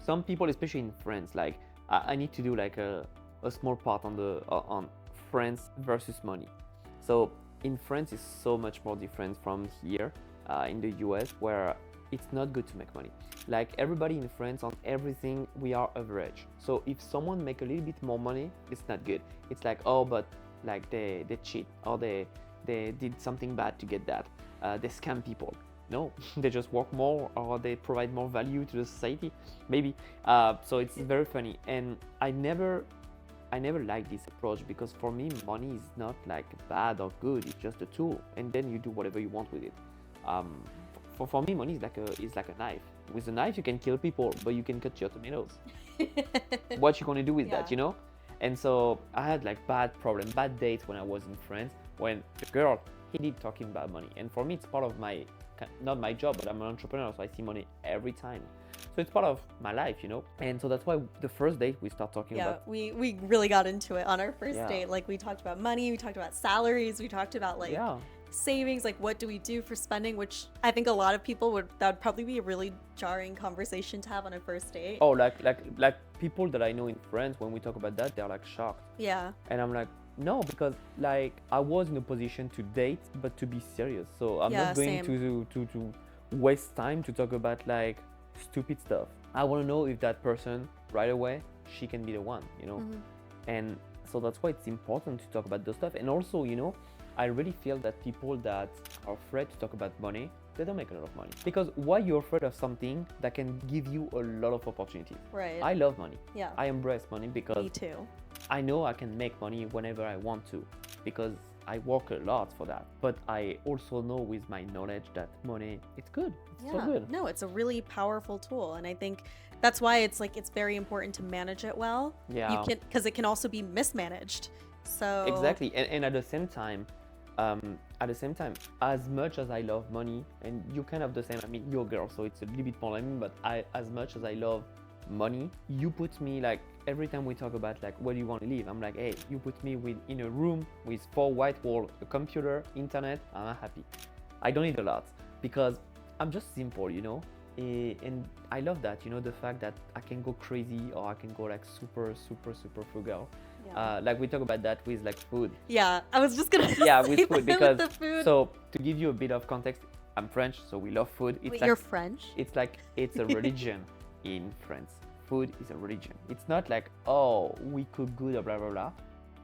some people, especially in France, like I need to do like a small part on the on France versus money. So in France, it's so much more different from here in the US, where it's not good to make money. Like everybody in France, on everything, we are average. So if someone make a little bit more money, it's not good. It's like, oh, but like they cheat, or they did something bad to get that. They scam people. No, they just work more, or they provide more value to the society, maybe. So it's very funny, and I never liked this approach, because for me, money is not like bad or good. It's just a tool, and then you do whatever you want with it. Um, for me, money is like a knife. With a knife, you can kill people, but you can cut your tomatoes. What you gonna do with that, Yeah. you know? And so I had like bad dates when I was in France, when the girl hated talking about money. And for me, it's part of my, not my job, but I'm an entrepreneur, so I see money every time. So it's part of my life, you know? And so that's why the first date we start talking Yeah, about, we really got into it on our first Yeah. date. Like we talked about money, we talked about salaries, we talked about like yeah, savings, like what do we do for spending, which I think a lot of people that would probably be a really jarring conversation to have on a first date. oh, like people that I know in France, when we talk about that, they're like shocked. Yeah. And I'm like, no, because like I was in a position to date, but to be serious. So I'm Yeah, not going same. to waste time to talk about like stupid stuff. I want to know if that person right away, she can be the one, you know? Mhm. And so that's why it's important to talk about those stuff. And also, you know, I really feel that people that are afraid to talk about money, they don't make a lot of money. Because why you're afraid of something that can give you a lot of opportunities? Right. I love money. Yeah. I embrace money because Me too. I know I can make money whenever I want to, because I work a lot for that. But I also know with my knowledge that money, it's good. It's so good. No, it's a really powerful tool, and I think that's why it's like it's very important to manage it well. Yeah. You can, because it can also be mismanaged. So Exactly. And at the same time, as much as I love money, and you kind of the same, I mean, you're a girl, so it's a little bit more like me, but as much as I love money, you put me like, every time we talk about like, where do you want to live? I'm like, hey, you put me in a room with 4 white walls, a computer, internet, I'm happy. I don't need a lot, because I'm just simple, you know? And I love that, you know, the fact that I can go crazy, or I can go like super, super, super frugal. yeah. Like we talk about that with like food. Yeah, I was just gonna Yeah, say with that food, because with the food. so to give you a bit of context, I'm French, so we love food. It's Wait, like you're French? it's like it's a religion in France. Food is a religion. It's not like, oh, we cook good or blah blah blah.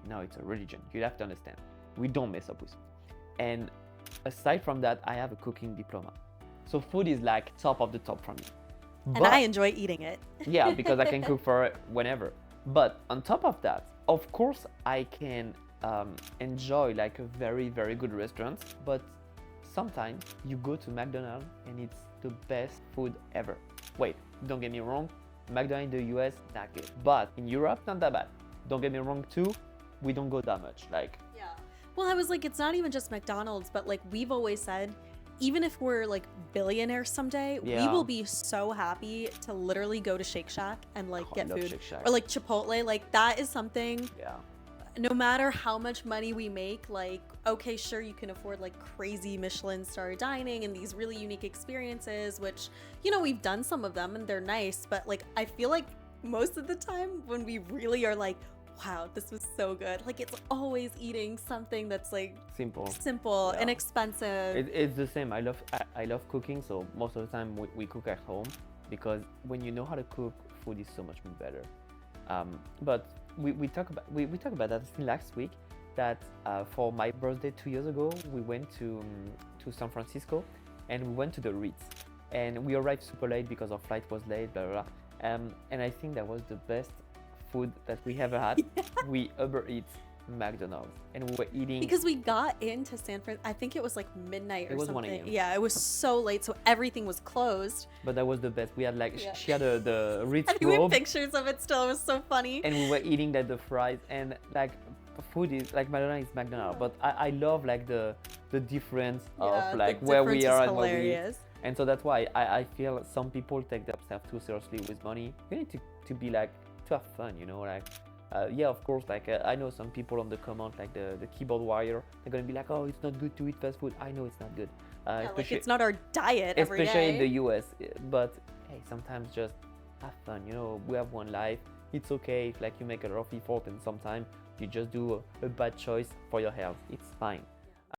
No, it's a religion. You have to understand. We don't mess up with food. And aside from that, I have a cooking diploma. So food is like top of the top for me. And I enjoy eating it. Yeah, because I can cook for it whenever. But on top of that, of course, I can enjoy like a very, very good restaurant. But sometimes you go to McDonald's and it's the best food ever. Wait, don't get me wrong, McDonald's in the US, not good. But in Europe, not that bad. Don't get me wrong too, we don't go that much. Like, Yeah. Well, I was like, it's not even just McDonald's, but like we've always said, even if we're like billionaires someday, we Yeah. will be so happy to literally go to Shake Shack and like oh, I get love food. Shake Shack. Or like Chipotle. Like that is something, Yeah. no matter how much money we make, like, okay, sure, you can afford like crazy Michelin star dining and these really unique experiences, which, you know, we've done some of them and they're nice, but like, I feel like most of the time when we really are like, wow, this was so good, like, it's always eating something that's like Simple. simple, Yeah. inexpensive. It's the same. I love cooking, so most of the time we cook at home, because when you know how to cook, food is so much more better. But we talk about that still last week, that for my birthday 2 years ago, we went to San Francisco, and we went to the Ritz, and we arrived super late because our flight was late, blah blah blah. And I think that was the best food that we ever had. We Uber Eats McDonald's, and we were eating. Because we got into San Fran, I think it was like midnight or It was 1 something. a.m. Yeah, it was so late, so everything was closed. But that was the best. We had like Yeah. she had the Ritz And we have robe, pictures of it still. It was so funny. and we were eating like the fries, and like food is like McDonald's is McDonald's. But I love like the difference Yeah, of the like where we difference are is and where we eat. hilarious. And so that's why I feel some people take themselves too seriously with money. You need to be like, to have fun, you know, like. Yeah, of course, like I know some people on the comment, like the keyboard warrior, they're gonna be like, oh, it's not good to eat fast food. I know it's not good, Yeah, like especially it's not our diet every especially day. in the US. But hey, sometimes just have fun. You know, we have one life. It's okay if like you make a lot of effort and sometimes you just do a bad choice for your health. It's fine.